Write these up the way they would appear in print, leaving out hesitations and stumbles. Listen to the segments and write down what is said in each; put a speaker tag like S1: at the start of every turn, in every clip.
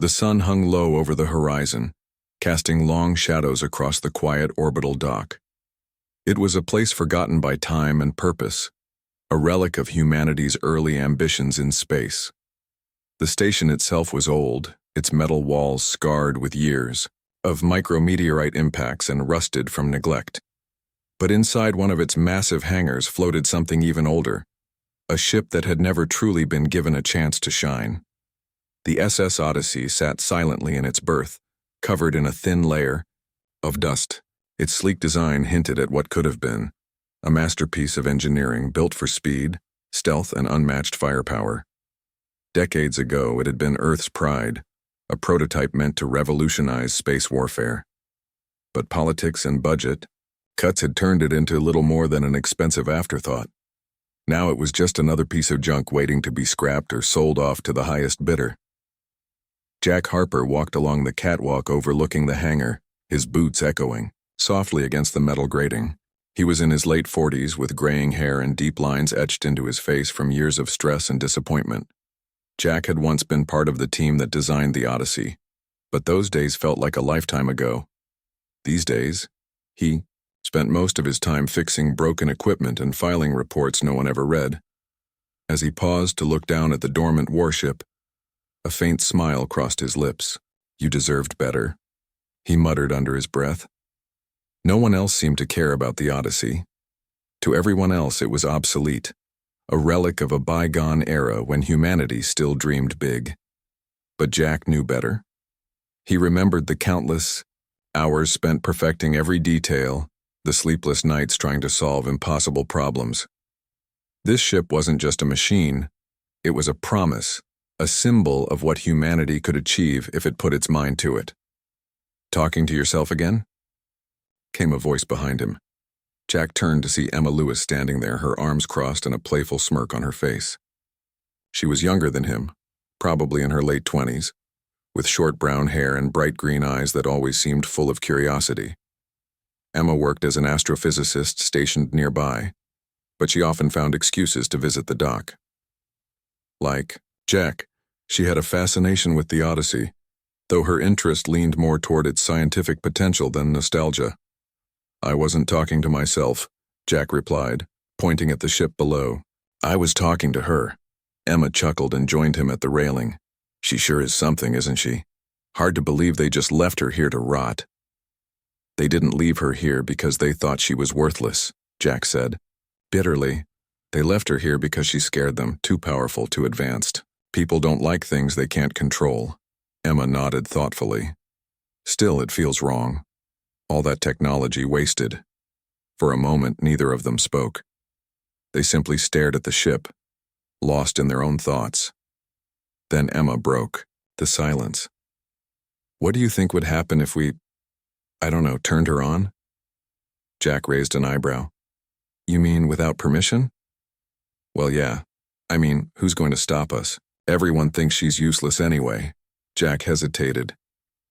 S1: The sun hung low over the horizon, casting long shadows across the quiet orbital dock. It was a place forgotten by time and purpose, a relic of humanity's early ambitions in space. The station itself was old, its metal walls scarred with years of micrometeorite impacts and rusted from neglect. But inside one of its massive hangars floated something even older, a ship that had never truly been given a chance to shine. The SS Odyssey sat silently in its berth, covered in a thin layer of dust. Its sleek design hinted at what could have been, a masterpiece of engineering built for speed, stealth, and unmatched firepower. Decades ago, it had been Earth's pride, a prototype meant to revolutionize space warfare. But politics and budget cuts had turned it into little more than an expensive afterthought. Now it was just another piece of junk waiting to be scrapped or sold off to the highest bidder. Jack Harper walked along the catwalk overlooking the hangar, his boots echoing softly against the metal grating. He was in his late 40s with graying hair and deep lines etched into his face from years of stress and disappointment. Jack had once been part of the team that designed the Odyssey, but those days felt like a lifetime ago. These days, he spent most of his time fixing broken equipment and filing reports no one ever read. As he paused to look down at the dormant warship, a faint smile crossed his lips. "You deserved better," he muttered under his breath. No one else seemed to care about the Odyssey. To everyone else, it was obsolete, a relic of a bygone era when humanity still dreamed big. But Jack knew better. He remembered the countless hours spent perfecting every detail, the sleepless nights trying to solve impossible problems. This ship wasn't just a machine, it was a promise, a symbol of what humanity could achieve if it put its mind to it. "Talking to yourself again?" came a voice behind him. Jack turned to see Emma Lewis standing there, her arms crossed and a playful smirk on her face. She was younger than him, probably in her late 20s, with short brown hair and bright green eyes that always seemed full of curiosity. Emma worked as an astrophysicist stationed nearby, but she often found excuses to visit the dock. Like Jack, she had a fascination with the Odyssey, though her interest leaned more toward its scientific potential than nostalgia. "I wasn't talking to myself," Jack replied, pointing at the ship below. "I was talking to her." Emma chuckled and joined him at the railing. "She sure is something, isn't she? Hard to believe they just left her here to rot." "They didn't leave her here because they thought she was worthless," Jack said. Bitterly, "They left her here because she scared them, too powerful, too advanced. People don't like things they can't control." Emma nodded thoughtfully. "Still, it feels wrong. All that technology wasted." For a moment, neither of them spoke. They simply stared at the ship, lost in their own thoughts. Then Emma broke the silence. "What do you think would happen if we, turned her on?" Jack raised an eyebrow. "You mean without permission?" "Well, yeah. I mean, who's going to stop us? Everyone thinks she's useless anyway." Jack hesitated.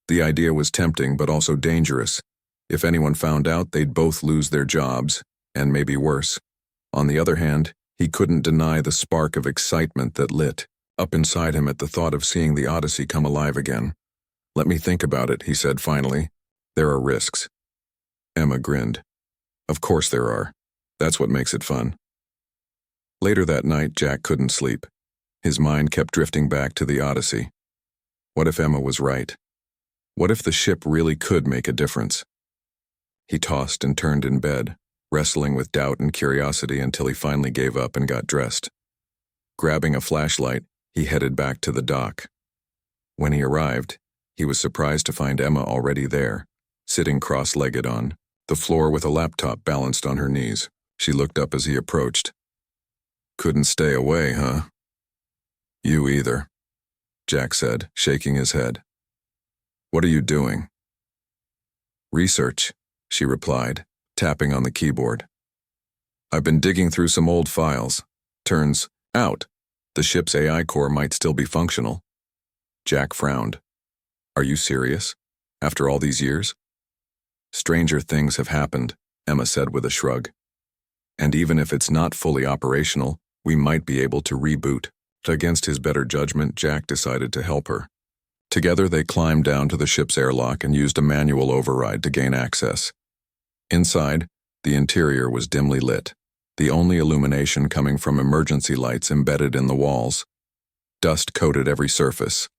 S1: The idea was tempting but also dangerous. If anyone found out, they'd both lose their jobs, and maybe worse. On the other hand, he couldn't deny the spark of excitement that lit up inside him at the thought of seeing the Odyssey come alive again. "Let me think about it," he said finally. "There are risks." Emma grinned. "Of course there are. That's what makes it fun." Later that night, Jack couldn't sleep. His mind kept drifting back to the Odyssey. What if Emma was right? What if the ship really could make a difference? He tossed and turned in bed, wrestling with doubt and curiosity until he finally gave up and got dressed. Grabbing a flashlight, he headed back to the dock. When he arrived, he was surprised to find Emma already there, sitting cross-legged on the floor with a laptop balanced on her knees. She looked up as he approached. "Couldn't stay away, huh?" "You either," Jack said, shaking his head. "What are you doing?" "Research," she replied, tapping on the keyboard. "I've been digging through some old files. Turns out, the ship's AI core might still be functional." Jack frowned. "Are you serious? After all these years?" "Stranger things have happened," Emma said with a shrug. "And even if it's not fully operational, we might be able to reboot." Against his better judgment, Jack decided to help her. Together they climbed down to the ship's airlock and used a manual override to gain access. Inside, the interior was dimly lit, the only illumination coming from emergency lights embedded in the walls. Dust coated every surface,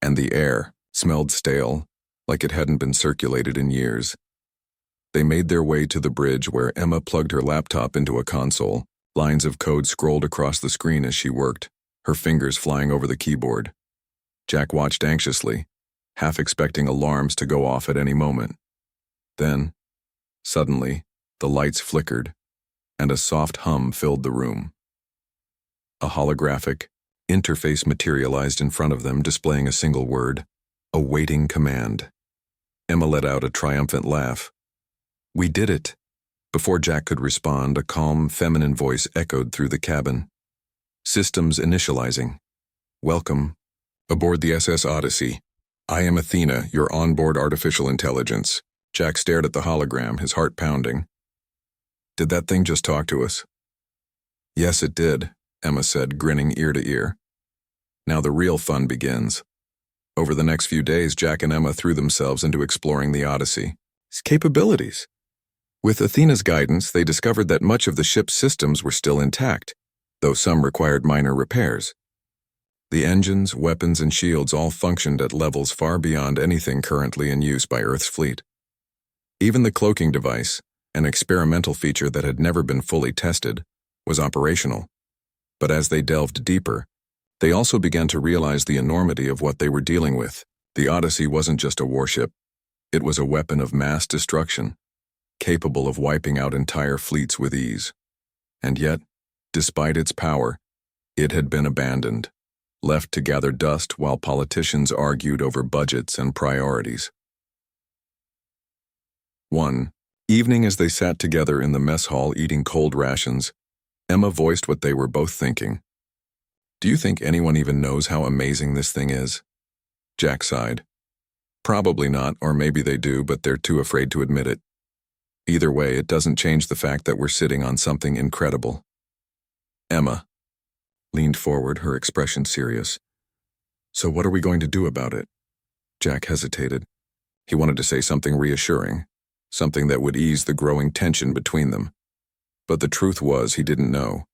S1: and the air smelled stale, like it hadn't been circulated in years. They made their way to the bridge where Emma plugged her laptop into a console. Lines of code scrolled across the screen as she worked, her fingers flying over the keyboard. Jack watched anxiously, half expecting alarms to go off at any moment. Then, suddenly, the lights flickered, and a soft hum filled the room. A holographic interface materialized in front of them, displaying a single word: awaiting command. Emma let out a triumphant laugh. "We did it." Before Jack could respond, a calm, feminine voice echoed through the cabin. "Systems initializing. Welcome aboard the SS Odyssey. I am Athena, your onboard artificial intelligence." Jack stared at the hologram, his heart pounding. "Did that thing just talk to us?" "Yes, it did," Emma said, grinning ear to ear. "Now the real fun begins." Over the next few days, Jack and Emma threw themselves into exploring the Odyssey's capabilities. With Athena's guidance, they discovered that much of the ship's systems were still intact, though some required minor repairs. The engines, weapons, and shields all functioned at levels far beyond anything currently in use by Earth's fleet. Even the cloaking device, an experimental feature that had never been fully tested, was operational. But as they delved deeper, they also began to realize the enormity of what they were dealing with. The Odyssey wasn't just a warship. It was a weapon of mass destruction, capable of wiping out entire fleets with ease. And yet, despite its power, it had been abandoned, left to gather dust while politicians argued over budgets and priorities. One evening, as they sat together in the mess hall eating cold rations, Emma voiced what they were both thinking. "Do you think anyone even knows how amazing this thing is?" Jack sighed. "Probably not, or maybe they do, but they're too afraid to admit it. Either way, it doesn't change the fact that we're sitting on something incredible." Emma leaned forward, her expression serious. "So what are we going to do about it?" Jack hesitated. He wanted to say something reassuring, something that would ease the growing tension between them. But the truth was, he didn't know.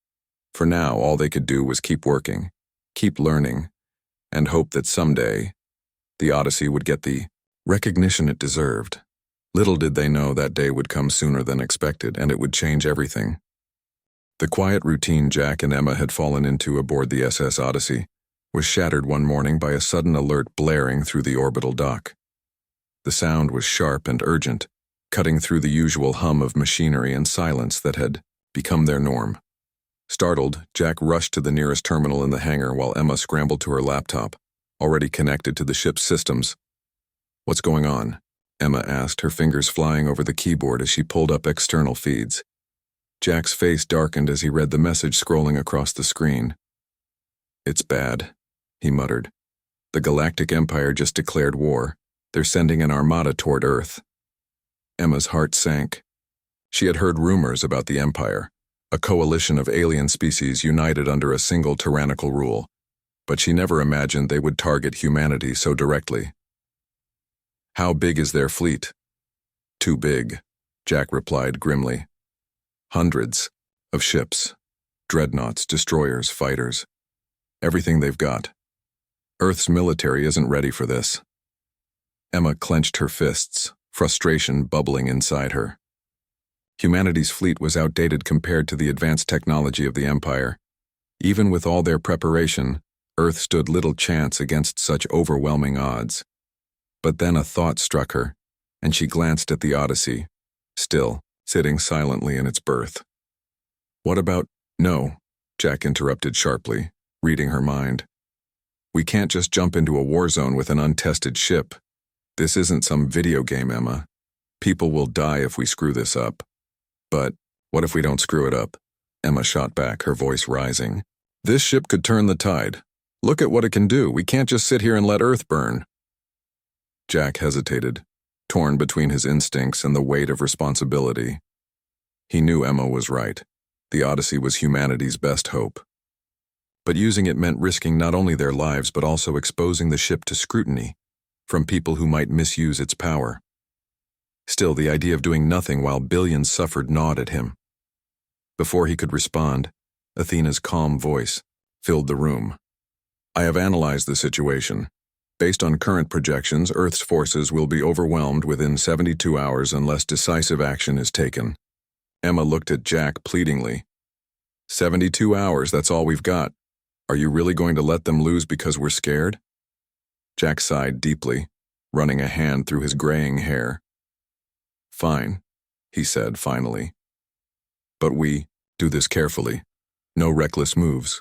S1: For now, all they could do was keep working, keep learning, and hope that someday the Odyssey would get the recognition it deserved. Little did they know that day would come sooner than expected, and it would change everything. The quiet routine Jack and Emma had fallen into aboard the SS Odyssey was shattered one morning by a sudden alert blaring through the orbital dock. The sound was sharp and urgent, cutting through the usual hum of machinery and silence that had become their norm. Startled, Jack rushed to the nearest terminal in the hangar while Emma scrambled to her laptop, already connected to the ship's systems. "What's going on?" Emma asked, her fingers flying over the keyboard as she pulled up external feeds. Jack's face darkened as he read the message scrolling across the screen. "It's bad," he muttered. "The Galactic Empire just declared war. They're sending an armada toward Earth." Emma's heart sank. She had heard rumors about the Empire, a coalition of alien species united under a single tyrannical rule, but she never imagined they would target humanity so directly. "How big is their fleet?" "Too big," Jack replied grimly. "Hundreds of ships, dreadnoughts, destroyers, fighters. Everything they've got. Earth's military isn't ready for this." Emma clenched her fists, frustration bubbling inside her. Humanity's fleet was outdated compared to the advanced technology of the Empire. Even with all their preparation, Earth stood little chance against such overwhelming odds. But then a thought struck her, and she glanced at the Odyssey, still sitting silently in its berth. "What about—" "No," Jack interrupted sharply, reading her mind. "We can't just jump into a war zone with an untested ship. This isn't some video game, Emma. People will die if we screw this up." "But what if we don't screw it up?" Emma shot back, her voice rising. "This ship could turn the tide. Look at what it can do. We can't just sit here and let Earth burn." Jack hesitated, torn between his instincts and the weight of responsibility. He knew Emma was right. The Odyssey was humanity's best hope. But using it meant risking not only their lives but also exposing the ship to scrutiny, from people who might misuse its power. Still, the idea of doing nothing while billions suffered gnawed at him. Before he could respond, Athena's calm voice filled the room. I have analyzed the situation. Based on current projections, Earth's forces will be overwhelmed within 72 hours unless decisive action is taken. Emma looked at Jack pleadingly. 72 hours, that's all we've got. Are you really going to let them lose because we're scared? Jack sighed deeply, running a hand through his graying hair. Fine, he said finally. But we do this carefully. No reckless moves.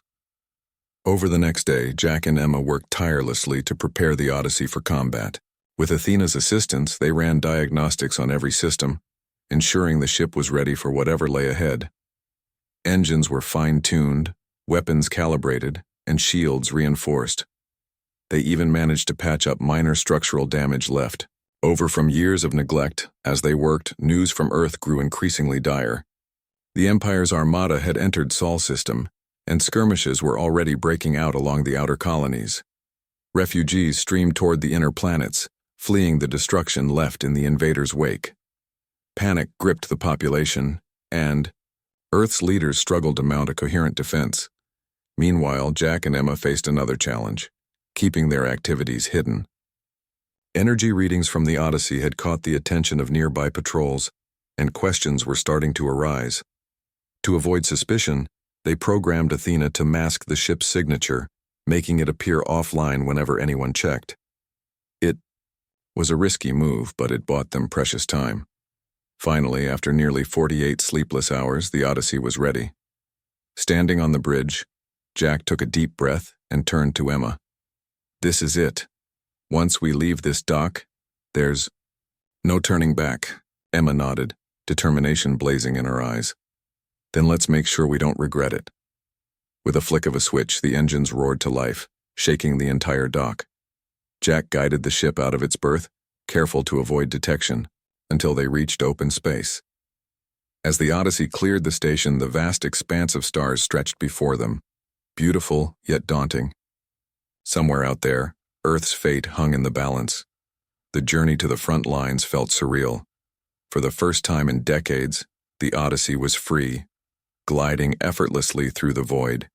S1: Over the next day, Jack and Emma worked tirelessly to prepare the Odyssey for combat. With Athena's assistance, they ran diagnostics on every system, ensuring the ship was ready for whatever lay ahead. Engines were fine-tuned, weapons calibrated, and shields reinforced. They even managed to patch up minor structural damage left over from years of neglect. As they worked, news from Earth grew increasingly dire. The Empire's Armada had entered Sol system, and skirmishes were already breaking out along the outer colonies. Refugees streamed toward the inner planets, fleeing the destruction left in the invaders' wake. Panic gripped the population, and Earth's leaders struggled to mount a coherent defense. Meanwhile, Jack and Emma faced another challenge, keeping their activities hidden. Energy readings from the Odyssey had caught the attention of nearby patrols, and questions were starting to arise. To avoid suspicion, they programmed Athena to mask the ship's signature, making it appear offline whenever anyone checked. It was a risky move, but it bought them precious time. Finally, after nearly 48 sleepless hours, the Odyssey was ready. Standing on the bridge, Jack took a deep breath and turned to Emma. This is it. Once we leave this dock, there's no turning back. Emma nodded, determination blazing in her eyes. Then let's make sure we don't regret it. With a flick of a switch, the engines roared to life, shaking the entire dock. Jack guided the ship out of its berth, careful to avoid detection, until they reached open space. As the Odyssey cleared the station, the vast expanse of stars stretched before them, beautiful yet daunting. Somewhere out there, Earth's fate hung in the balance. The journey to the front lines felt surreal. For the first time in decades, the Odyssey was free, gliding effortlessly through the void.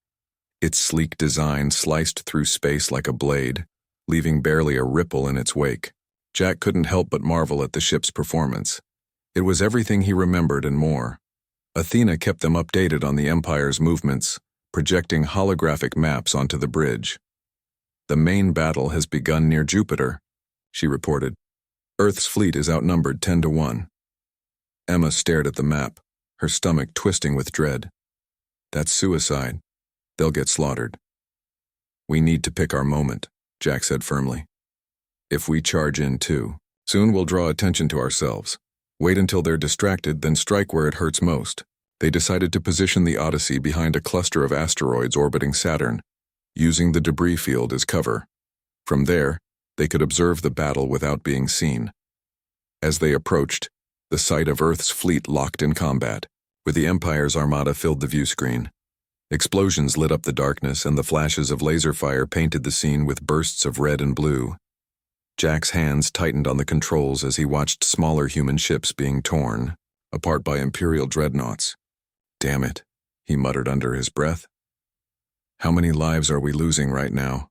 S1: Its sleek design sliced through space like a blade, leaving barely a ripple in its wake. Jack couldn't help but marvel at the ship's performance. It was everything he remembered and more. Athena kept them updated on the Empire's movements, projecting holographic maps onto the bridge. The main battle has begun near Jupiter, she reported. Earth's fleet is outnumbered 10-1. Emma stared at the map, her stomach twisting with dread. That's suicide. They'll get slaughtered. We need to pick our moment, Jack said firmly. If we charge in too, soon we'll draw attention to ourselves. Wait until they're distracted, then strike where it hurts most. They decided to position the Odyssey behind a cluster of asteroids orbiting Saturn, using the debris field as cover. From there, they could observe the battle without being seen. As they approached, the sight of Earth's fleet locked in combat, with the Empire's Armada filled the view screen. Explosions lit up the darkness, and the flashes of laser fire painted the scene with bursts of red and blue. Jack's hands tightened on the controls as he watched smaller human ships being torn apart by Imperial dreadnoughts. Damn it, he muttered under his breath. How many lives are we losing right now?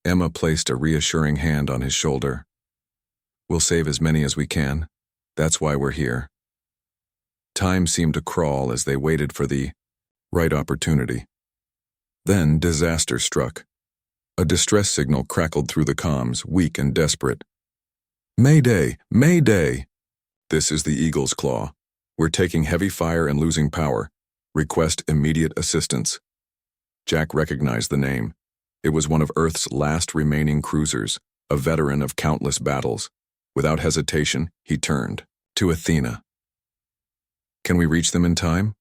S1: Emma placed a reassuring hand on his shoulder. We'll save as many as we can. That's why we're here. Time seemed to crawl as they waited for the right opportunity. Then disaster struck. A distress signal crackled through the comms, weak and desperate. Mayday! Mayday! This is the Eagle's Claw. We're taking heavy fire and losing power. Request immediate assistance. Jack recognized the name. It was one of Earth's last remaining cruisers, a veteran of countless battles. Without hesitation, he turned to Athena. Can we reach them in time?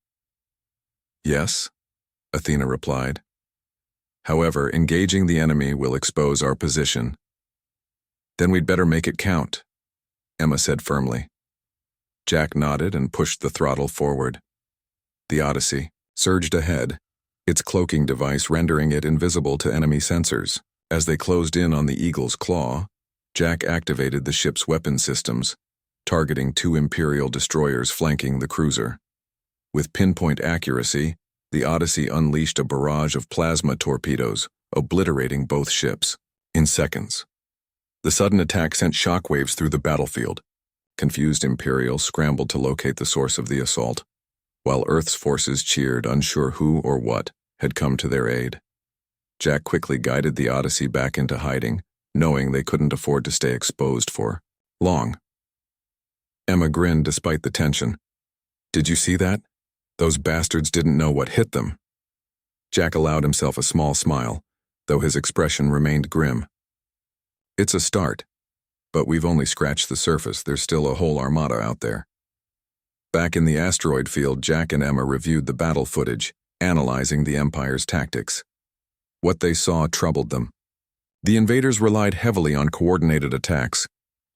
S1: Yes, Athena replied. However, engaging the enemy will expose our position. Then we'd better make it count, Emma said firmly. Jack nodded and pushed the throttle forward. The Odyssey surged ahead, its cloaking device rendering it invisible to enemy sensors. As they closed in on the Eagle's Claw, Jack activated the ship's weapon systems, targeting 2 Imperial destroyers flanking the cruiser. With pinpoint accuracy, the Odyssey unleashed a barrage of plasma torpedoes, obliterating both ships in seconds. The sudden attack sent shockwaves through the battlefield. Confused Imperials scrambled to locate the source of the assault, while Earth's forces cheered, unsure who or what had come to their aid. Jack quickly guided the Odyssey back into hiding, knowing they couldn't afford to stay exposed for long. Emma grinned despite the tension. "Did you see that? Those bastards didn't know what hit them." Jack allowed himself a small smile, though his expression remained grim. "It's a start, but we've only scratched the surface. There's still a whole armada out there." Back in the asteroid field, Jack and Emma reviewed the battle footage, analyzing the Empire's tactics. What they saw troubled them. The invaders relied heavily on coordinated attacks,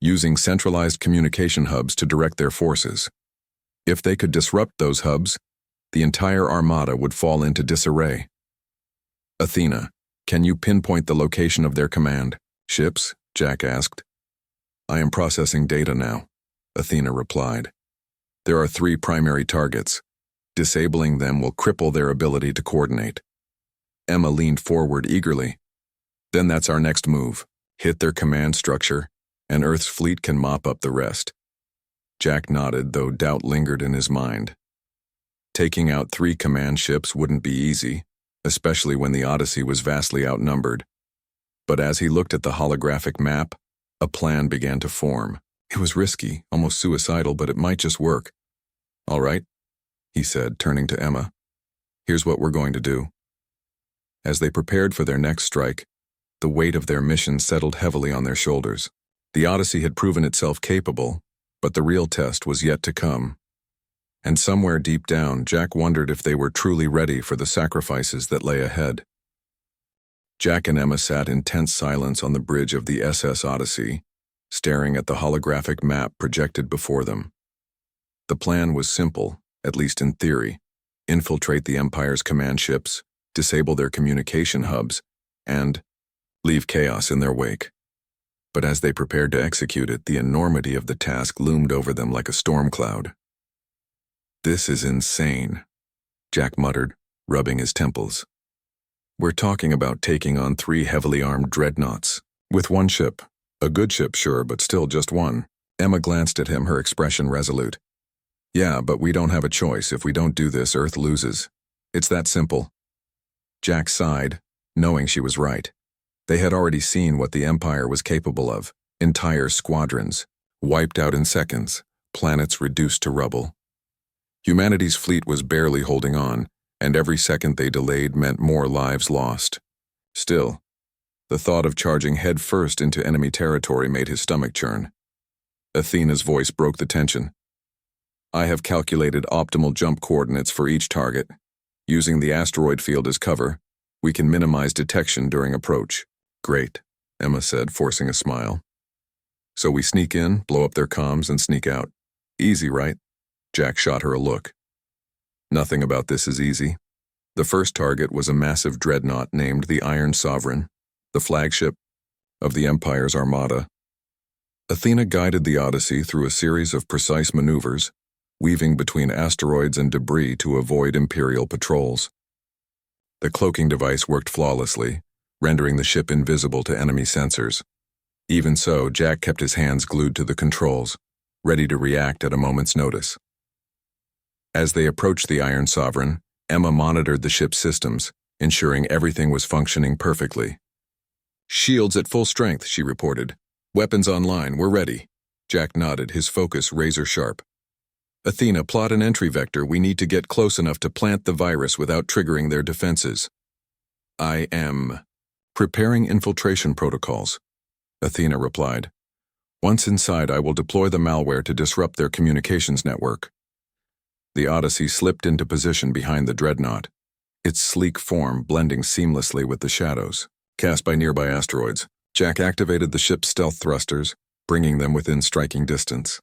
S1: using centralized communication hubs to direct their forces. If they could disrupt those hubs, the entire armada would fall into disarray. "Athena, can you pinpoint the location of their command ships?" Jack asked. "I am processing data now," Athena replied. "There are 3 primary targets. Disabling them will cripple their ability to coordinate." Emma leaned forward eagerly. "Then that's our next move. Hit their command structure, and Earth's fleet can mop up the rest." Jack nodded, though doubt lingered in his mind. Taking out 3 command ships wouldn't be easy, especially when the Odyssey was vastly outnumbered. But as he looked at the holographic map, a plan began to form. It was risky, almost suicidal, but it might just work. "All right," he said, turning to Emma. "Here's what we're going to do." As they prepared for their next strike, the weight of their mission settled heavily on their shoulders. The Odyssey had proven itself capable, but the real test was yet to come. And somewhere deep down, Jack wondered if they were truly ready for the sacrifices that lay ahead. Jack and Emma sat in tense silence on the bridge of the SS Odyssey, staring at the holographic map projected before them. The plan was simple, at least in theory: infiltrate the Empire's command ships, disable their communication hubs, and leave chaos in their wake. But as they prepared to execute it, the enormity of the task loomed over them like a storm cloud. "This is insane," Jack muttered, rubbing his temples. "We're talking about taking on 3 heavily armed dreadnoughts, with 1 ship. A good ship, sure, but still just 1. Emma glanced at him, her expression resolute. "Yeah, but we don't have a choice. If we don't do this, Earth loses. It's that simple." Jack sighed, knowing she was right. They had already seen what the Empire was capable of: entire squadrons, wiped out in seconds, planets reduced to rubble. Humanity's fleet was barely holding on, and every second they delayed meant more lives lost. Still, the thought of charging headfirst into enemy territory made his stomach churn. Athena's voice broke the tension. "I have calculated optimal jump coordinates for each target. Using the asteroid field as cover, we can minimize detection during approach." "Great," Emma said, forcing a smile. "So we sneak in, blow up their comms, and sneak out. Easy, right?" Jack shot her a look. "Nothing about this is easy." The first target was a massive dreadnought named the Iron Sovereign, the flagship of the Empire's Armada. Athena guided the Odyssey through a series of precise maneuvers, weaving between asteroids and debris to avoid Imperial patrols. The cloaking device worked flawlessly, rendering the ship invisible to enemy sensors. Even so, Jack kept his hands glued to the controls, ready to react at a moment's notice. As they approached the Iron Sovereign, Emma monitored the ship's systems, ensuring everything was functioning perfectly. "Shields at full strength," she reported. "Weapons online, we're ready." Jack nodded, his focus razor-sharp. "Athena, plot an entry vector. We need to get close enough to plant the virus without triggering their defenses." "I am preparing infiltration protocols," Athena replied. "Once inside, I will deploy the malware to disrupt their communications network." The Odyssey slipped into position behind the dreadnought, its sleek form blending seamlessly with the shadows cast by nearby asteroids. Jack activated the ship's stealth thrusters, bringing them within striking distance.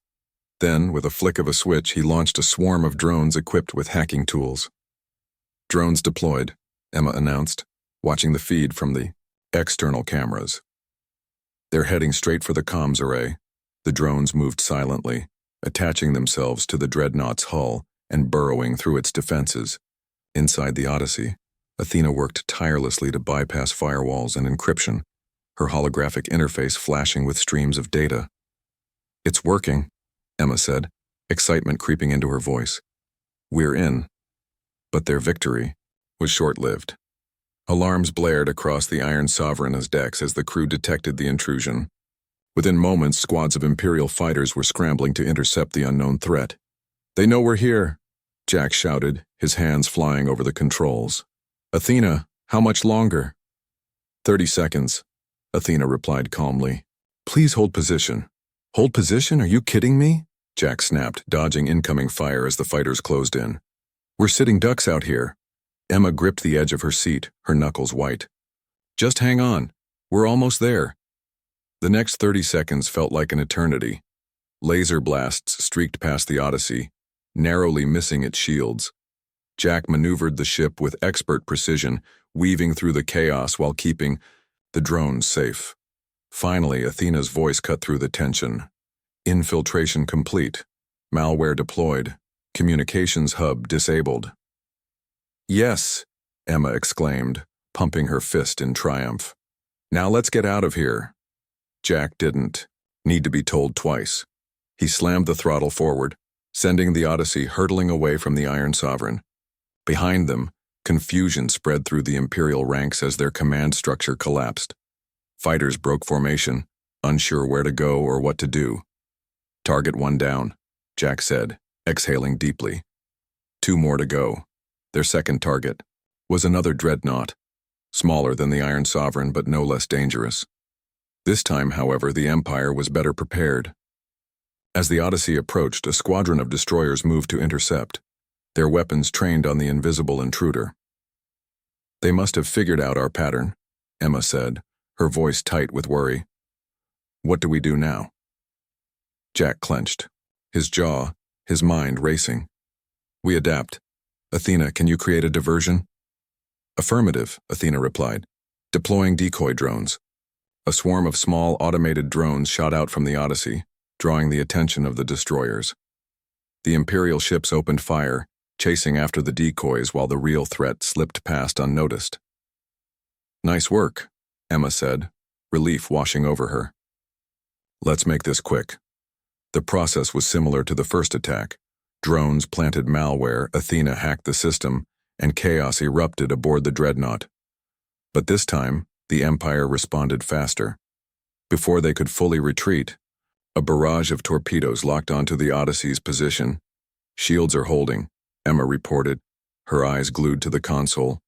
S1: Then, with a flick of a switch, he launched a swarm of drones equipped with hacking tools. "Drones deployed," Emma announced, watching the feed from the external cameras. They're heading straight for the comms array. The drones moved silently, attaching themselves to the dreadnought's hull and burrowing through its defenses. Inside the Odyssey, Athena worked tirelessly to bypass firewalls and encryption, her holographic interface flashing with streams of data. "It's working," Emma said, excitement creeping into her voice. "We're in." But their victory was short-lived. Alarms blared across the Iron Sovereign's decks as the crew detected the intrusion. Within moments, squads of Imperial fighters were scrambling to intercept the unknown threat. "They know we're here," Jack shouted, his hands flying over the controls. "Athena, how much longer?" 30 seconds, Athena replied calmly. "Please hold position." "Hold position? Are you kidding me?" Jack snapped, dodging incoming fire as the fighters closed in. "We're sitting ducks out here." Emma gripped the edge of her seat, her knuckles white. "Just hang on. We're almost there." The next 30 seconds felt like an eternity. Laser blasts streaked past the Odyssey, narrowly missing its shields. Jack maneuvered the ship with expert precision, weaving through the chaos while keeping the drones safe. Finally, Athena's voice cut through the tension. "Infiltration complete. Malware deployed. Communications hub disabled." "Yes," Emma exclaimed, pumping her fist in triumph. "Now let's get out of here." Jack didn't need to be told twice. He slammed the throttle forward, sending the Odyssey hurtling away from the Iron Sovereign. Behind them, confusion spread through the Imperial ranks as their command structure collapsed. Fighters broke formation, unsure where to go or what to do. "Target one down," Jack said, exhaling deeply. 2 more to go. Their second target was another dreadnought, smaller than the Iron Sovereign but no less dangerous. This time, however, the Empire was better prepared. As the Odyssey approached, a squadron of destroyers moved to intercept, their weapons trained on the invisible intruder. "They must have figured out our pattern," Emma said, her voice tight with worry. "What do we do now?" Jack clenched, his jaw, his mind racing. "We adapt. Athena, can you create a diversion?" "Affirmative," Athena replied, deploying decoy drones. A swarm of small automated drones shot out from the Odyssey, drawing the attention of the destroyers. The Imperial ships opened fire, chasing after the decoys while the real threat slipped past unnoticed. "Nice work," Emma said, relief washing over her. "Let's make this quick." The process was similar to the first attack. Drones planted malware, Athena hacked the system, and chaos erupted aboard the dreadnought. But this time, the Empire responded faster. Before they could fully retreat, a barrage of torpedoes locked onto the Odyssey's position. "Shields are holding," Emma reported, her eyes glued to the console.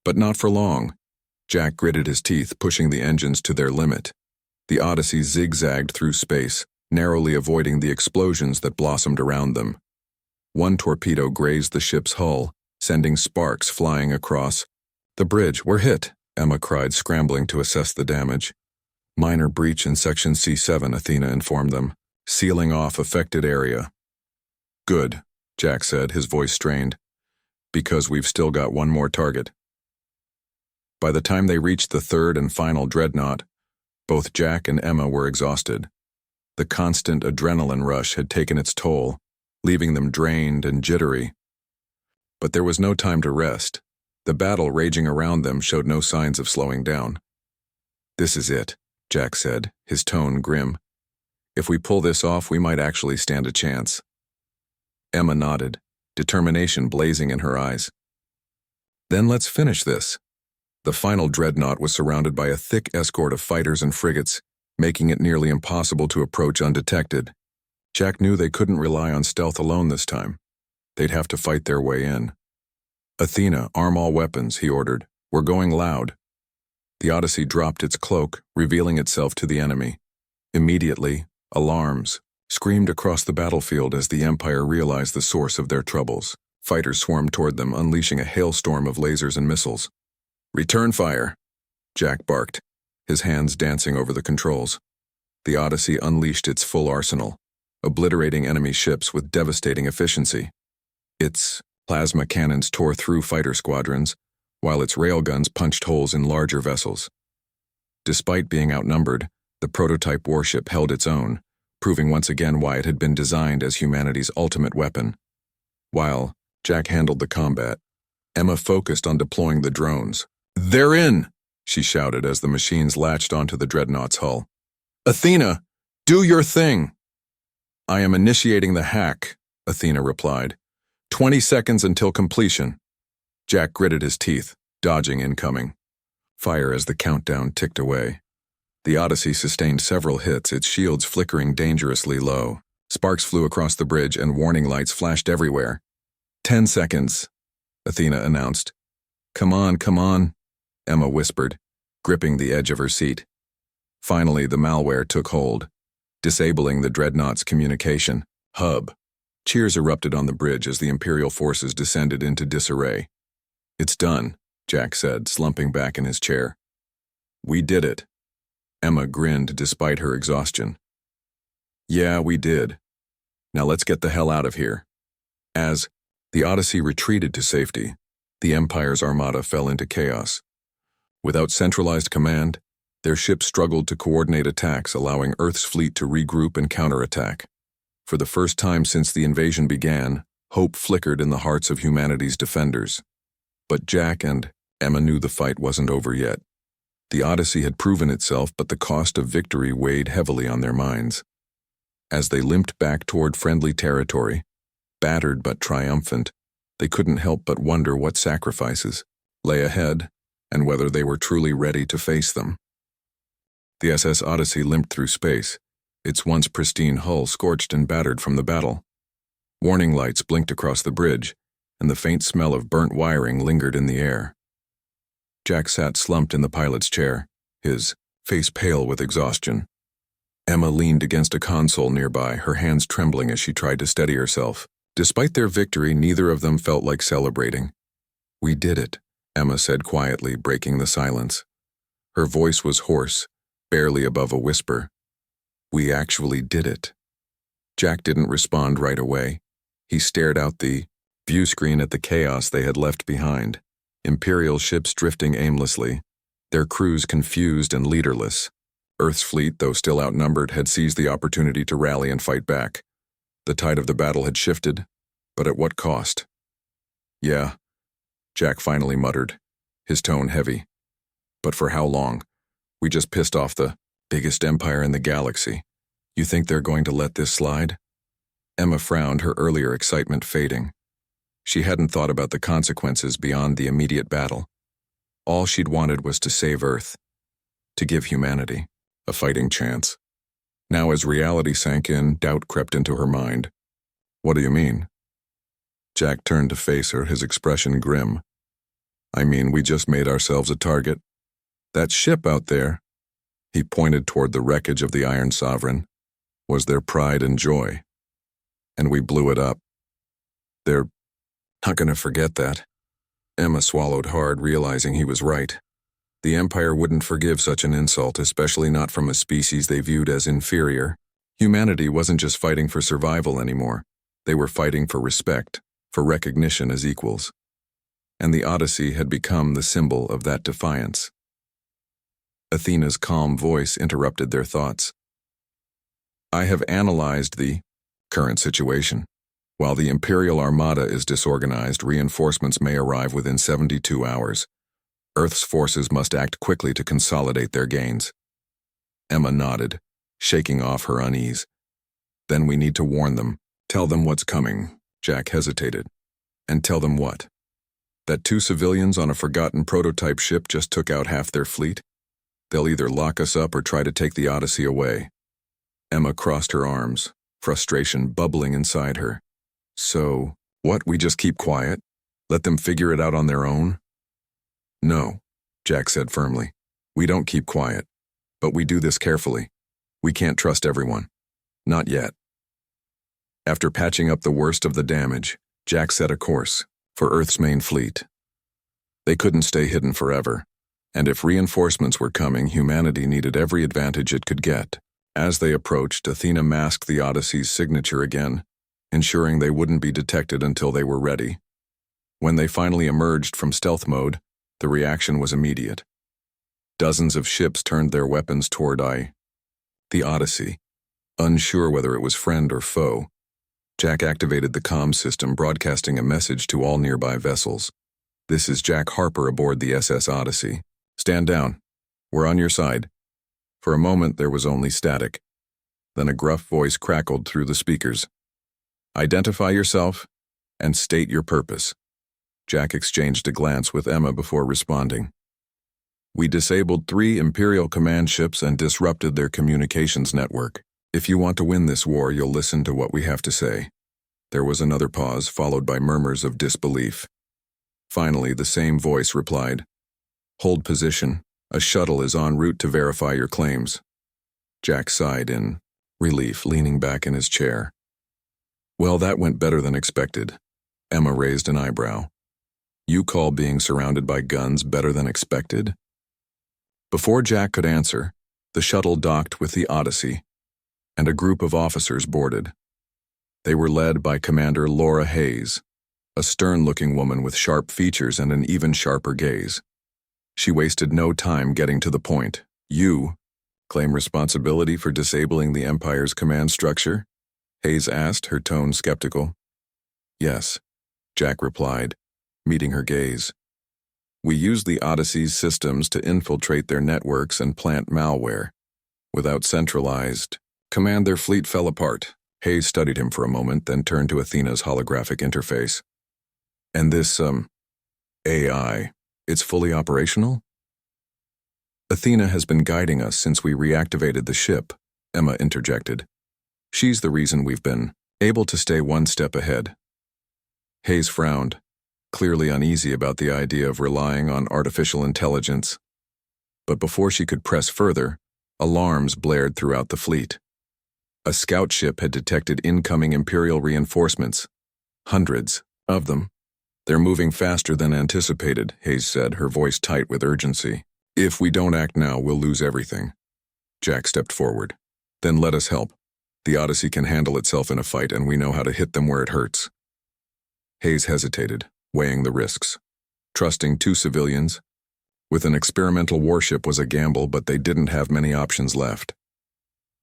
S1: But not for long. Jack gritted his teeth, pushing the engines to their limit. The Odyssey zigzagged through space, narrowly avoiding the explosions that blossomed around them. One torpedo grazed the ship's hull, sending sparks flying across. "The bridge, we're hit," Emma cried, scrambling to assess the damage. "Minor breach in Section C7, Athena informed them, sealing off affected area." "Good," Jack said, his voice strained, "because we've still got one more target." By the time they reached the third and final dreadnought, both Jack and Emma were exhausted. The constant adrenaline rush had taken its toll, leaving them drained and jittery. But there was no time to rest. The battle raging around them showed no signs of slowing down. "This is it," Jack said, his tone grim. "If we pull this off, we might actually stand a chance." Emma nodded, determination blazing in her eyes. "Then let's finish this." The final dreadnought was surrounded by a thick escort of fighters and frigates, making it nearly impossible to approach undetected. Jack knew they couldn't rely on stealth alone this time. They'd have to fight their way in. "Athena, arm all weapons," he ordered. "We're going loud." The Odyssey dropped its cloak, revealing itself to the enemy. Immediately, alarms screamed across the battlefield as the Empire realized the source of their troubles. Fighters swarmed toward them, unleashing a hailstorm of lasers and missiles. "Return fire," Jack barked, his hands dancing over the controls. The Odyssey unleashed its full arsenal, obliterating enemy ships with devastating efficiency. Its plasma cannons tore through fighter squadrons, while its railguns punched holes in larger vessels. Despite being outnumbered, The prototype warship held its own, proving once again why it had been designed as humanity's ultimate weapon. While Jack handled the combat, Emma focused on deploying the drones. "They're in!" she shouted as the machines latched onto the dreadnought's hull. "Athena, do your thing!" "I am initiating the hack," Athena replied. 20 seconds until completion." Jack gritted his teeth, dodging incoming fire as the countdown ticked away. The Odyssey sustained several hits, its shields flickering dangerously low. Sparks flew across the bridge and warning lights flashed everywhere. 10 seconds, Athena announced. Come on, Emma whispered, gripping the edge of her seat. Finally, the malware took hold, disabling the dreadnought's communication hub. Cheers erupted on the bridge as the Imperial forces descended into disarray. "It's done," Jack said, slumping back in his chair. "We did it." Emma grinned despite her exhaustion. "Yeah, we did. Now let's get the hell out of here." As the Odyssey retreated to safety, the Empire's Armada fell into chaos. Without centralized command, their ships struggled to coordinate attacks, allowing Earth's fleet to regroup and counterattack. For the first time since the invasion began, hope flickered in the hearts of humanity's defenders. But Jack and Emma knew the fight wasn't over yet. The Odyssey had proven itself, but the cost of victory weighed heavily on their minds. As they limped back toward friendly territory, battered but triumphant, they couldn't help but wonder what sacrifices lay ahead and whether they were truly ready to face them. The SS Odyssey limped through space, its once pristine hull scorched and battered from the battle. Warning lights blinked across the bridge, and the faint smell of burnt wiring lingered in the air. Jack sat slumped in the pilot's chair, his face pale with exhaustion. Emma leaned against a console nearby, her hands trembling as she tried to steady herself. Despite their victory, neither of them felt like celebrating. "We did it," Emma said quietly, breaking the silence. Her voice was hoarse, barely above a whisper. "We actually did it." Jack didn't respond right away. He stared out the view screen at the chaos they had left behind. Imperial ships drifting aimlessly, their crews confused and leaderless. Earth's fleet, though still outnumbered, had seized the opportunity to rally and fight back. The tide of the battle had shifted, but at what cost? "Yeah," Jack finally muttered, his tone heavy. "But for how long? We just pissed off the biggest empire in the galaxy. You think they're going to let this slide?" Emma frowned, her earlier excitement fading. She hadn't thought about the consequences beyond the immediate battle. All she'd wanted was to save Earth, to give humanity a fighting chance. Now, as reality sank in, doubt crept into her mind. "What do you mean?" Jack turned to face her, his expression grim. "I mean, we just made ourselves a target. That ship out there," he pointed toward the wreckage of the Iron Sovereign, "was their pride and joy. And we blew it up. They're not going to forget that." Emma swallowed hard, realizing he was right. The Empire wouldn't forgive such an insult, especially not from a species they viewed as inferior. Humanity wasn't just fighting for survival anymore. They were fighting for respect, for recognition as equals. And the Odyssey had become the symbol of that defiance. Athena's calm voice interrupted their thoughts. "I have analyzed the current situation. While the Imperial Armada is disorganized, reinforcements may arrive within 72 hours. Earth's forces must act quickly to consolidate their gains." Emma nodded, shaking off her unease. "Then we need to warn them. Tell them what's coming." Jack hesitated. "And tell them what? That 2 civilians on a forgotten prototype ship just took out half their fleet? They'll either lock us up or try to take the Odyssey away." Emma crossed her arms, frustration bubbling inside her. "So, what, we just keep quiet? Let them figure it out on their own?" "No," Jack said firmly. "We don't keep quiet. But we do this carefully. We can't trust everyone. Not yet." After patching up the worst of the damage, Jack set a course for Earth's main fleet. They couldn't stay hidden forever, and if reinforcements were coming, humanity needed every advantage it could get. As they approached, Athena masked the Odyssey's signature again, ensuring they wouldn't be detected until they were ready. When they finally emerged from stealth mode, the reaction was immediate. Dozens of ships turned their weapons toward The Odyssey. Unsure whether it was friend or foe, Jack activated the comm system, broadcasting a message to all nearby vessels. "This is Jack Harper aboard the SS Odyssey. Stand down. We're on your side." For a moment there was only static. Then a gruff voice crackled through the speakers. "Identify yourself and state your purpose." Jack exchanged a glance with Emma before responding. "We disabled 3 Imperial command ships and disrupted their communications network. If you want to win this war, you'll listen to what we have to say." There was another pause, followed by murmurs of disbelief. Finally, the same voice replied, "Hold position. A shuttle is en route to verify your claims." Jack sighed in relief, leaning back in his chair. "Well, that went better than expected." Emma raised an eyebrow. "You call being surrounded by guns better than expected?" Before Jack could answer, the shuttle docked with the Odyssey, and a group of officers boarded. They were led by Commander Laura Hayes, a stern-looking woman with sharp features and an even sharper gaze. She wasted no time getting to the point. "You claim responsibility for disabling the Empire's command structure?" Hayes asked, her tone skeptical. "Yes," Jack replied, meeting her gaze. "We used the Odyssey's systems to infiltrate their networks and plant malware. Without centralized command, their fleet fell apart." Hayes studied him for a moment, then turned to Athena's holographic interface. "And this, AI, it's fully operational?" "Athena has been guiding us since we reactivated the ship," Emma interjected. "She's the reason we've been able to stay one step ahead." Hayes frowned, clearly uneasy about the idea of relying on artificial intelligence. But before she could press further, alarms blared throughout the fleet. A scout ship had detected incoming Imperial reinforcements. Hundreds of them. "They're moving faster than anticipated," Hayes said, her voice tight with urgency. "If we don't act now, we'll lose everything." Jack stepped forward. "Then let us help. The Odyssey can handle itself in a fight, and we know how to hit them where it hurts." Hayes hesitated, weighing the risks. Trusting 2 civilians with an experimental warship was a gamble, but they didn't have many options left.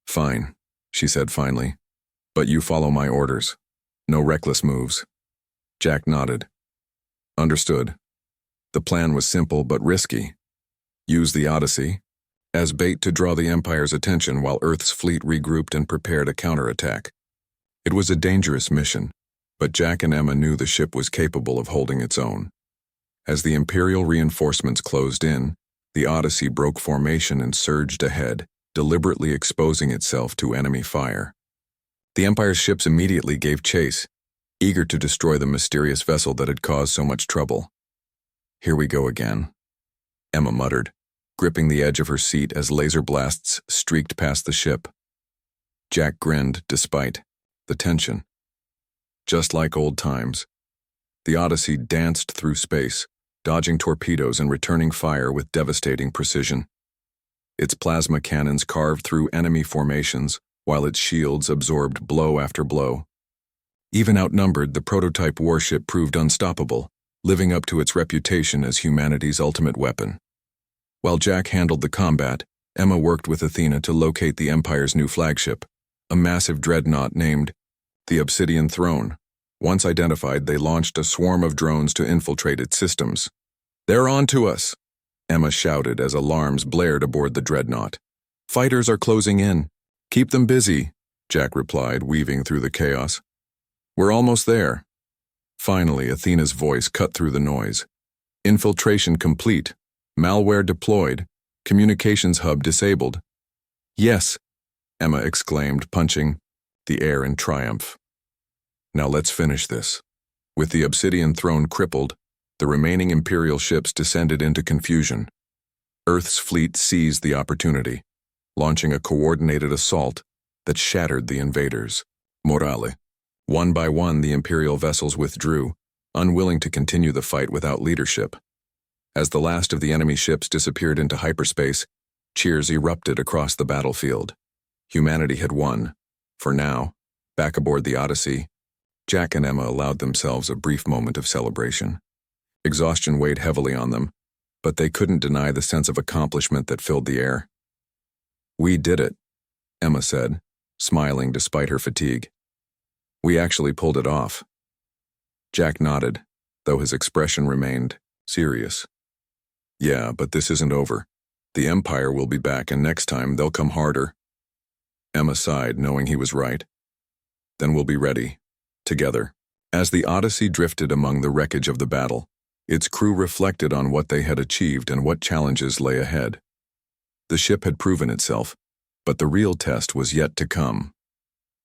S1: "Fine," she said finally, "but you follow my orders. No reckless moves." Jack nodded. "Understood." The plan was simple but risky. Use the Odyssey as bait to draw the Empire's attention while Earth's fleet regrouped and prepared a counterattack. It was a dangerous mission, but Jack and Emma knew the ship was capable of holding its own. As the Imperial reinforcements closed in, the Odyssey broke formation and surged ahead, deliberately exposing itself to enemy fire. The Empire's ships immediately gave chase, eager to destroy the mysterious vessel that had caused so much trouble. "Here we go again," Emma muttered, gripping the edge of her seat as laser blasts streaked past the ship. Jack grinned despite the tension. Just like old times, the Odyssey danced through space, dodging torpedoes and returning fire with devastating precision. Its plasma cannons carved through enemy formations, while its shields absorbed blow after blow. Even outnumbered, the prototype warship proved unstoppable, living up to its reputation as humanity's ultimate weapon. While Jack handled the combat, Emma worked with Athena to locate the Empire's new flagship, a massive dreadnought named the Obsidian Throne. Once identified, they launched a swarm of drones to infiltrate its systems. "They're on to us!" Emma shouted as alarms blared aboard the dreadnought. "Fighters are closing in. Keep them busy," Jack replied, weaving through the chaos. "We're almost there." Finally, Athena's voice cut through the noise. "Infiltration complete. Malware deployed. Communications hub disabled." "Yes," Emma exclaimed, punching the air in triumph. "Now let's finish this." With the Obsidian Throne crippled, the remaining Imperial ships descended into confusion. Earth's fleet seized the opportunity, launching a coordinated assault that shattered the invaders' morale. One by one, the Imperial vessels withdrew, unwilling to continue the fight without leadership. As the last of the enemy ships disappeared into hyperspace, cheers erupted across the battlefield. Humanity had won. For now, back aboard the Odyssey, Jack and Emma allowed themselves a brief moment of celebration. Exhaustion weighed heavily on them, but they couldn't deny the sense of accomplishment that filled the air. "We did it," Emma said, smiling despite her fatigue. We actually pulled it off. Jack nodded, though his expression remained serious. Yeah, but this isn't over. The Empire will be back, and next time they'll come harder. Emma sighed, knowing he was right. Then we'll be ready. Together. As the Odyssey drifted among the wreckage of the battle, its crew reflected on what they had achieved and what challenges lay ahead. The ship had proven itself, but the real test was yet to come.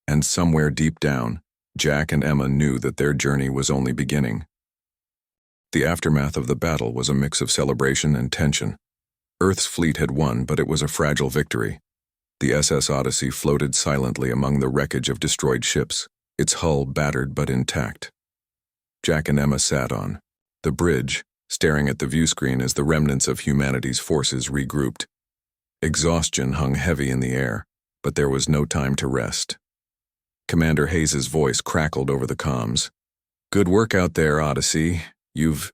S1: And somewhere deep down, Jack and Emma knew that their journey was only beginning. The aftermath of the battle was a mix of celebration and tension. Earth's fleet had won, but it was a fragile victory. The SS Odyssey floated silently among the wreckage of destroyed ships, its hull battered but intact. Jack and Emma sat on the bridge, staring at the viewscreen as the remnants of humanity's forces regrouped. Exhaustion hung heavy in the air, but there was no time to rest. Commander Hayes's voice crackled over the comms. Good work out there, Odyssey. You've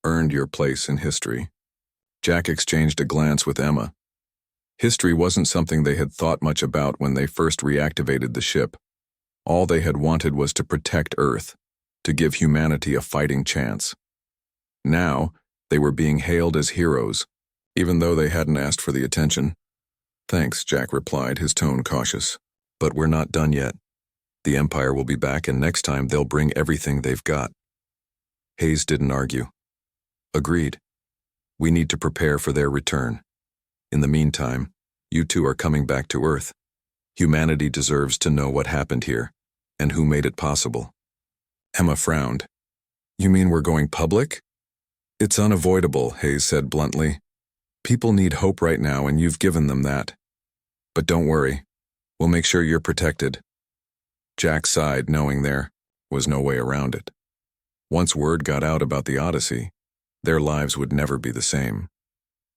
S1: earned your place in history. Jack exchanged a glance with Emma. History wasn't something they had thought much about when they first reactivated the ship. All they had wanted was to protect Earth, to give humanity a fighting chance. Now, they were being hailed as heroes, even though they hadn't asked for the attention. Thanks, Jack replied, his tone cautious. But we're not done yet. The Empire will be back, and next time they'll bring everything they've got. Hayes didn't argue. Agreed. We need to prepare for their return. In the meantime, you two are coming back to Earth. Humanity deserves to know what happened here, and who made it possible. Emma frowned. You mean we're going public? It's unavoidable, Hayes said bluntly. People need hope right now, and you've given them that. But don't worry. We'll make sure you're protected. Jack sighed, knowing there was no way around it. Once word got out about the Odyssey, their lives would never be the same.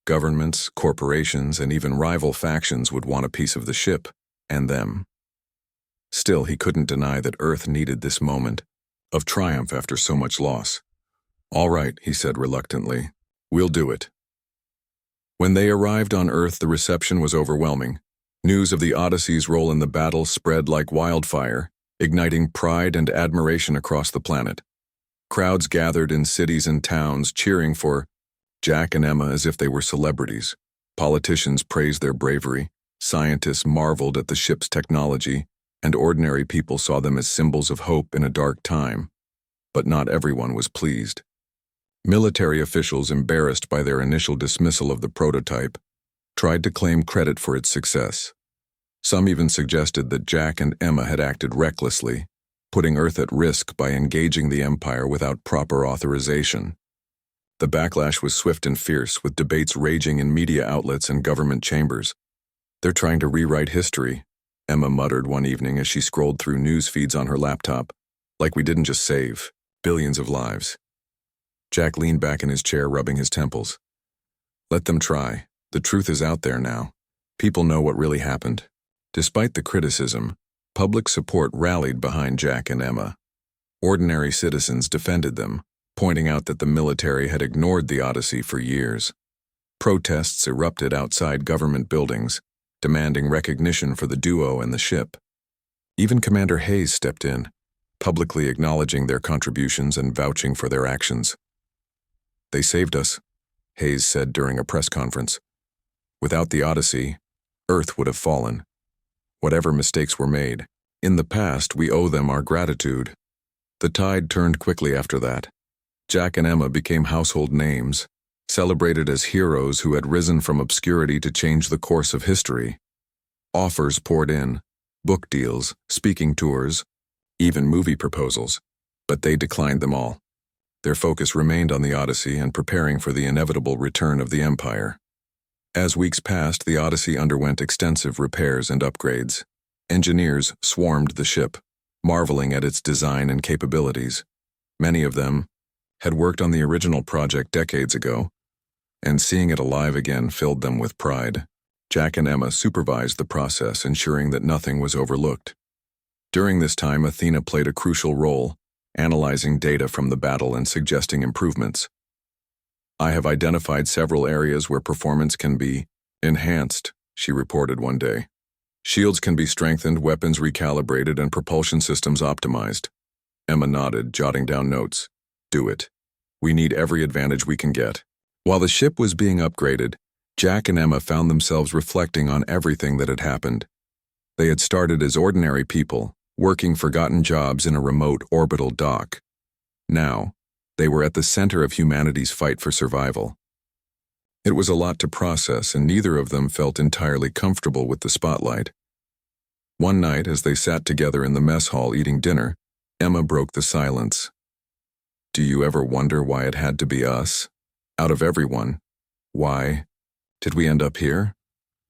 S1: Governments, corporations, and even rival factions would want a piece of the ship, and them. Still, he couldn't deny that Earth needed this moment of triumph after so much loss. All right, he said reluctantly. We'll do it. When they arrived on Earth, the reception was overwhelming. News of the Odyssey's role in the battle spread like wildfire, igniting pride and admiration across the planet. Crowds gathered in cities and towns, cheering for Jack and Emma as if they were celebrities. Politicians praised their bravery, scientists marveled at the ship's technology, and ordinary people saw them as symbols of hope in a dark time. But not everyone was pleased. Military officials, embarrassed by their initial dismissal of the prototype, tried to claim credit for its success. Some even suggested that Jack and Emma had acted recklessly, putting Earth at risk by engaging the Empire without proper authorization. The backlash was swift and fierce, with debates raging in media outlets and government chambers. They're trying to rewrite history, Emma muttered one evening as she scrolled through news feeds on her laptop, like we didn't just save billions of lives. Jack leaned back in his chair, rubbing his temples. Let them try. The truth is out there now. People know what really happened. Despite the criticism, public support rallied behind Jack and Emma. Ordinary citizens defended them, pointing out that the military had ignored the Odyssey for years. Protests erupted outside government buildings, demanding recognition for the duo and the ship. Even Commander Hayes stepped in, publicly acknowledging their contributions and vouching for their actions. They saved us, Hayes said during a press conference. Without the Odyssey, Earth would have fallen. Whatever mistakes were made, in the past we owe them our gratitude. The tide turned quickly after that. Jack and Emma became household names, celebrated as heroes who had risen from obscurity to change the course of history. Offers poured in, book deals, speaking tours, even movie proposals, but they declined them all. Their focus remained on the Odyssey and preparing for the inevitable return of the Empire. As weeks passed, the Odyssey underwent extensive repairs and upgrades. Engineers swarmed the ship, marveling at its design and capabilities. Many of them had worked on the original project decades ago, and seeing it alive again filled them with pride. Jack and Emma supervised the process, ensuring that nothing was overlooked. During this time, Athena played a crucial role, analyzing data from the battle and suggesting improvements. I have identified several areas where performance can be enhanced, she reported one day. Shields can be strengthened, weapons recalibrated, and propulsion systems optimized. Emma nodded, jotting down notes. Do it. We need every advantage we can get. While the ship was being upgraded, Jack and Emma found themselves reflecting on everything that had happened. They had started as ordinary people, working forgotten jobs in a remote orbital dock. Now, they were at the center of humanity's fight for survival. It was a lot to process, and neither of them felt entirely comfortable with the spotlight. One night, as they sat together in the mess hall eating dinner, Emma broke the silence. Do you ever wonder why it had to be us? Out of everyone, why did we end up here?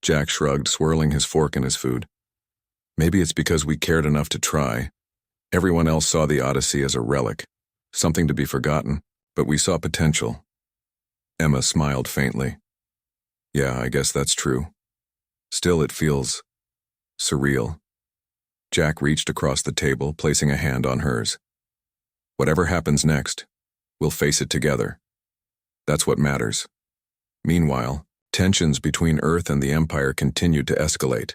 S1: Jack shrugged, swirling his fork in his food. Maybe it's because we cared enough to try. Everyone else saw the Odyssey as a relic, something to be forgotten, but we saw potential. Emma smiled faintly. Yeah, I guess that's true. Still, it feels surreal. Jack reached across the table, placing a hand on hers. Whatever happens next, we'll face it together. That's what matters. Meanwhile, tensions between Earth and the Empire continued to escalate.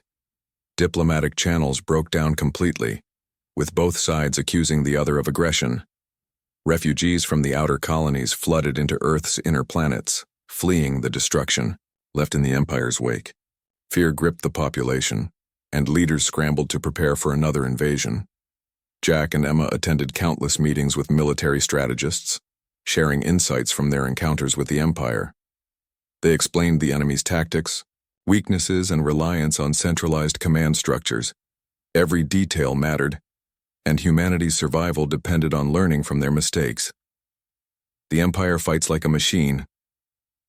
S1: Diplomatic channels broke down completely, with both sides accusing the other of aggression. Refugees from the outer colonies flooded into Earth's inner planets, fleeing the destruction left in the Empire's wake. Fear gripped the population, and leaders scrambled to prepare for another invasion. Jack and Emma attended countless meetings with military strategists, sharing insights from their encounters with the Empire. They explained the enemy's tactics, weaknesses, and reliance on centralized command structures. Every detail mattered, and humanity's survival depended on learning from their mistakes. The Empire fights like a machine,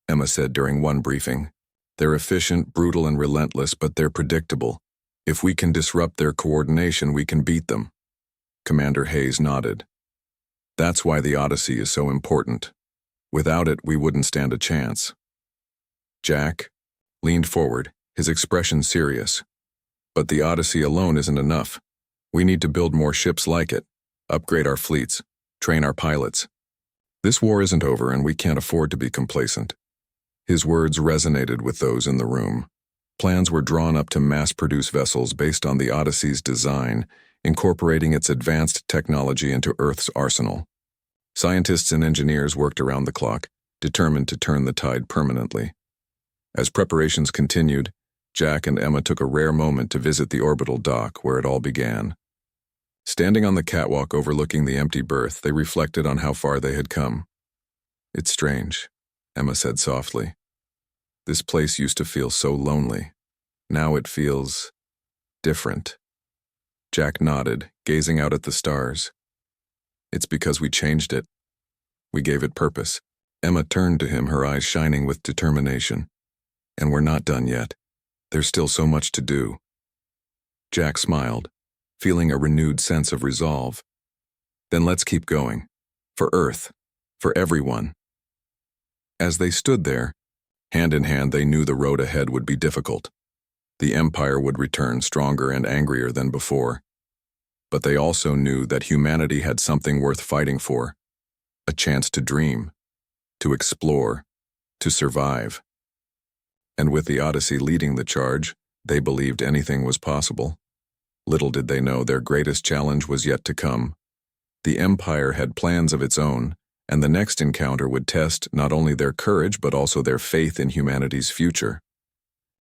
S1: Emma said during one briefing. They're efficient, brutal, and relentless, but they're predictable. If we can disrupt their coordination, we can beat them. Commander Hayes nodded. That's why the Odyssey is so important. Without it, we wouldn't stand a chance. Jack leaned forward, his expression serious. But the Odyssey alone isn't enough. We need to build more ships like it, upgrade our fleets, train our pilots. This war isn't over, and we can't afford to be complacent. His words resonated with those in the room. Plans were drawn up to mass-produce vessels based on the Odyssey's design, incorporating its advanced technology into Earth's arsenal. Scientists and engineers worked around the clock, determined to turn the tide permanently. As preparations continued, Jack and Emma took a rare moment to visit the orbital dock where it all began. Standing on the catwalk overlooking the empty berth, they reflected on how far they had come. It's strange, Emma said softly. This place used to feel so lonely. Now it feels different. Jack nodded, gazing out at the stars. It's because we changed it. We gave it purpose. Emma turned to him, her eyes shining with determination. And we're not done yet. There's still so much to do. Jack smiled, feeling a renewed sense of resolve. Then let's keep going. For Earth. For everyone. As they stood there, hand in hand, they knew the road ahead would be difficult. The Empire would return stronger and angrier than before. But they also knew that humanity had something worth fighting for. A chance to dream, to explore, to survive. And with the Odyssey leading the charge, they believed anything was possible. Little did they know their greatest challenge was yet to come. The Empire had plans of its own, and the next encounter would test not only their courage but also their faith in humanity's future.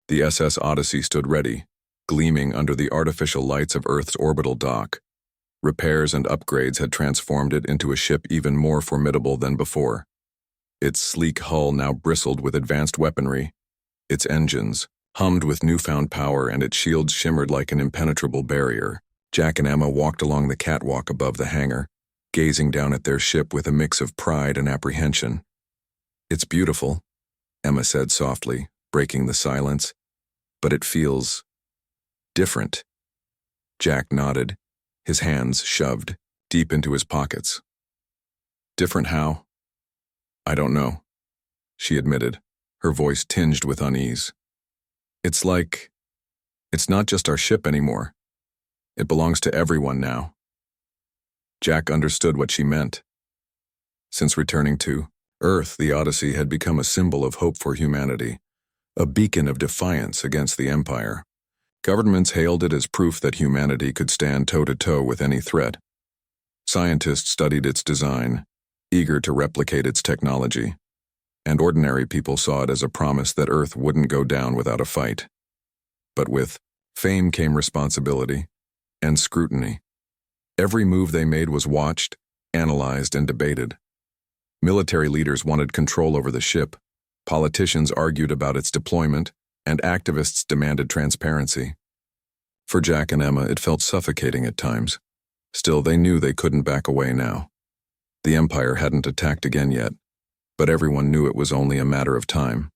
S1: The SS Odyssey stood ready, gleaming under the artificial lights of Earth's orbital dock. Repairs and upgrades had transformed it into a ship even more formidable than before. Its sleek hull now bristled with advanced weaponry. Its engines hummed with newfound power, and its shields shimmered like an impenetrable barrier. Jack and Emma walked along the catwalk above the hangar, gazing down at their ship with a mix of pride and apprehension. It's beautiful, Emma said softly, breaking the silence, but it feels different. Jack nodded, his hands shoved deep into his pockets. Different how? I don't know, she admitted, her voice tinged with unease. It's like, it's not just our ship anymore. It belongs to everyone now. Jack understood what she meant. Since returning to Earth, the Odyssey had become a symbol of hope for humanity, a beacon of defiance against the Empire. Governments hailed it as proof that humanity could stand toe-to-toe with any threat. Scientists studied its design, eager to replicate its technology, and ordinary people saw it as a promise that Earth wouldn't go down without a fight. But with fame came responsibility and scrutiny. Every move they made was watched, analyzed, and debated. Military leaders wanted control over the ship, politicians argued about its deployment, and activists demanded transparency. For Jack and Emma, it felt suffocating at times. Still, they knew they couldn't back away now. The Empire hadn't attacked again yet, but everyone knew it was only a matter of time.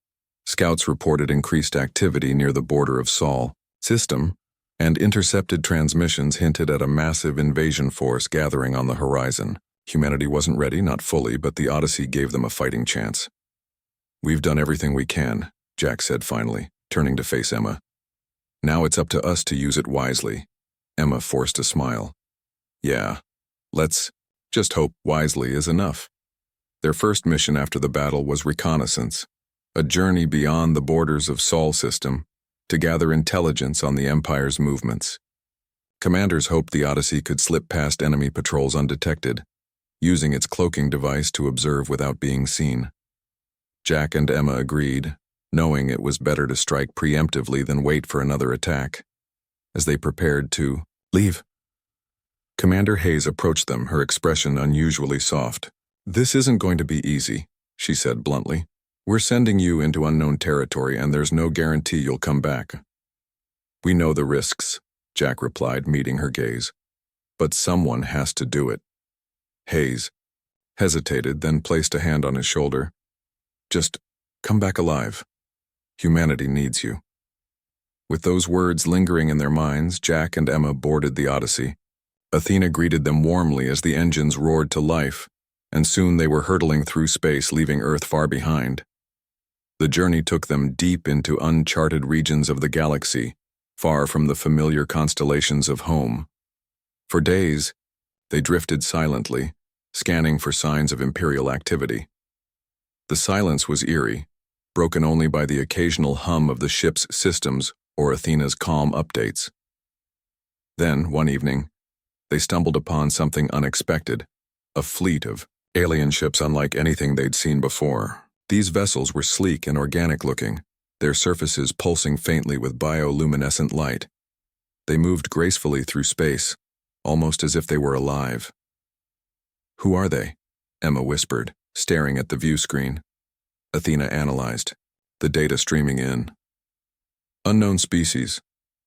S1: Scouts reported increased activity near the border of Sol system, and intercepted transmissions hinted at a massive invasion force gathering on the horizon. Humanity wasn't ready, not fully, but the Odyssey gave them a fighting chance. "We've done everything we can," Jack said finally, turning to face Emma. "Now it's up to us to use it wisely." Emma forced a smile. "Yeah, let's just hope wisely is enough." Their first mission after the battle was reconnaissance, a journey beyond the borders of Sol system to gather intelligence on the Empire's movements. Commanders hoped the Odyssey could slip past enemy patrols undetected, using its cloaking device to observe without being seen. Jack and Emma agreed, knowing it was better to strike preemptively than wait for another attack. As they prepared to leave, Commander Hayes approached them, her expression unusually soft. "This isn't going to be easy," she said bluntly. "We're sending you into unknown territory, and there's no guarantee you'll come back." "We know the risks," Jack replied, meeting her gaze. "But someone has to do it." Hayes hesitated, then placed a hand on his shoulder. "Just come back alive. Humanity needs you." With those words lingering in their minds, Jack and Emma boarded the Odyssey. Athena greeted them warmly as the engines roared to life, and soon they were hurtling through space, leaving Earth far behind. The journey took them deep into uncharted regions of the galaxy, far from the familiar constellations of home. For days, they drifted silently, scanning for signs of Imperial activity. The silence was eerie, broken only by the occasional hum of the ship's systems or Athena's calm updates. Then, one evening, they stumbled upon something unexpected, a fleet of alien ships unlike anything they'd seen before. These vessels were sleek and organic-looking, their surfaces pulsing faintly with bioluminescent light. They moved gracefully through space, almost as if they were alive. "Who are they?" Emma whispered, staring at the view screen. Athena analyzed, the data streaming in. "Unknown species,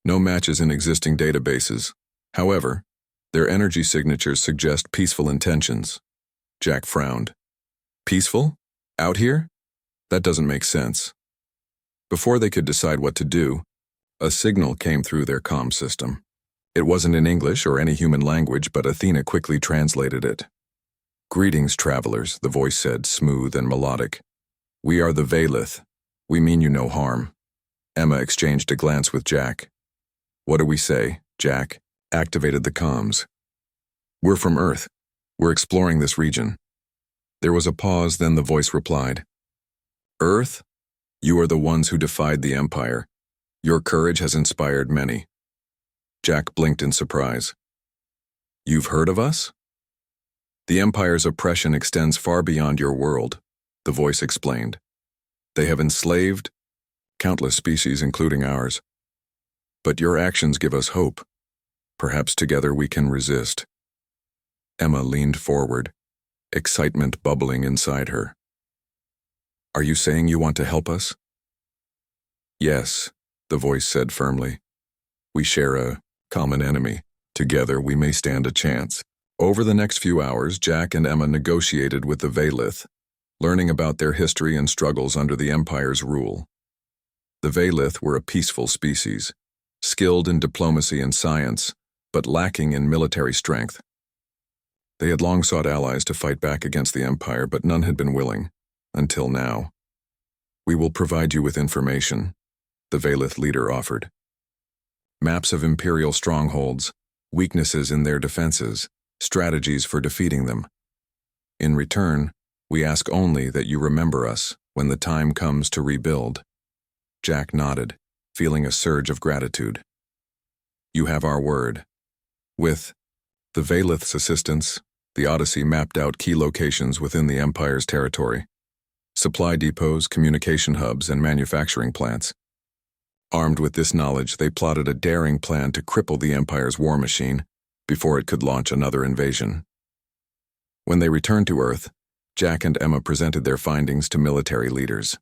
S1: no matches in existing databases. However, their energy signatures suggest peaceful intentions." Jack frowned. "Peaceful? Out here? That doesn't make sense." Before they could decide what to do, a signal came through their comm system. It wasn't in English or any human language, but Athena quickly translated it. "Greetings, travelers," the voice said, smooth and melodic. "We are the Vaylith. We mean you no harm." Emma exchanged a glance with Jack. "What do we say?" Jack activated the comms. "We're from Earth. We're exploring this region." There was a pause, then the voice replied. "Earth? You are the ones who defied the Empire. Your courage has inspired many." Jack blinked in surprise. "You've heard of us?" "The Empire's oppression extends far beyond your world," the voice explained. "They have enslaved countless species, including ours. But your actions give us hope. Perhaps together we can resist." Emma leaned forward, excitement bubbling inside her. "Are you saying you want to help us?" "Yes," the voice said firmly. "We share a common enemy. Together we may stand a chance." Over the next few hours, Jack and Emma negotiated with the Vaylith, learning about their history and struggles under the Empire's rule. The Vaylith were a peaceful species, skilled in diplomacy and science, but lacking in military strength. They had long sought allies to fight back against the Empire, but none had been willing, until now. "We will provide you with information," the Vaylith leader offered. "Maps of Imperial strongholds, weaknesses in their defenses, strategies for defeating them. In return, we ask only that you remember us when the time comes to rebuild." Jack nodded, feeling a surge of gratitude. You have our word. With the Valith's assistance, the Odyssey mapped out key locations within the Empire's territory: supply depots, communication hubs, and manufacturing plants. Armed with this knowledge, they plotted a daring plan to cripple the Empire's war machine before it could launch another invasion. When they returned to Earth, Jack and Emma presented their findings to military leaders.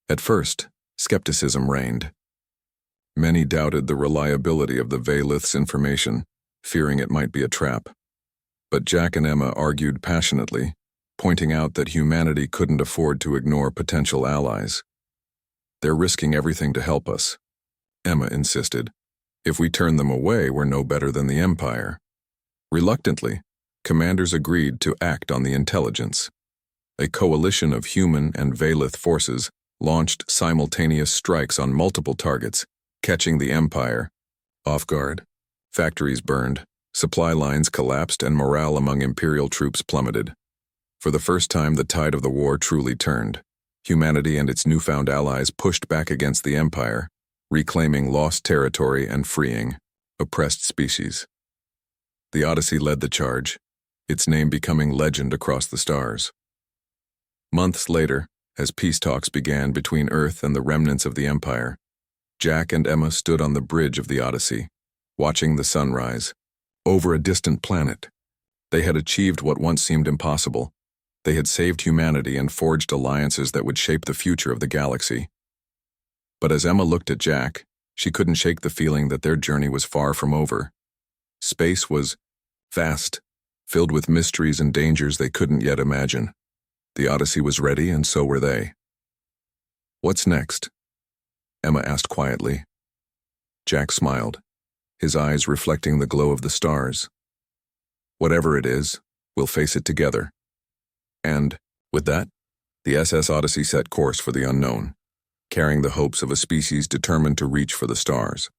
S1: At first, skepticism reigned. Many doubted the reliability of the Valith's information, fearing it might be a trap. But Jack and Emma argued passionately, pointing out that humanity couldn't afford to ignore potential allies. "They're risking everything to help us," Emma insisted. "If we turn them away, we're no better than the Empire." Reluctantly, commanders agreed to act on the intelligence. A coalition of human and Valith forces launched simultaneous strikes on multiple targets, catching the Empire off guard. Factories burned, supply lines collapsed, and morale among Imperial troops plummeted. For the first time, the tide of the war truly turned. Humanity and its newfound allies pushed back against the Empire, reclaiming lost territory and freeing oppressed species. The Odyssey led the charge, its name becoming legend across the stars. Months later, as peace talks began between Earth and the remnants of the Empire, Jack and Emma stood on the bridge of the Odyssey, watching the sunrise over a distant planet. They had achieved what once seemed impossible. They had saved humanity and forged alliances that would shape the future of the galaxy. But as Emma looked at Jack, she couldn't shake the feeling that their journey was far from over. Space was vast, filled with mysteries and dangers they couldn't yet imagine. The Odyssey was ready, and so were they. "What's next?" Emma asked quietly. Jack smiled, his eyes reflecting the glow of the stars. "Whatever it is, we'll face it together." And, with that, the SS Odyssey set course for the unknown, carrying the hopes of a species determined to reach for the stars.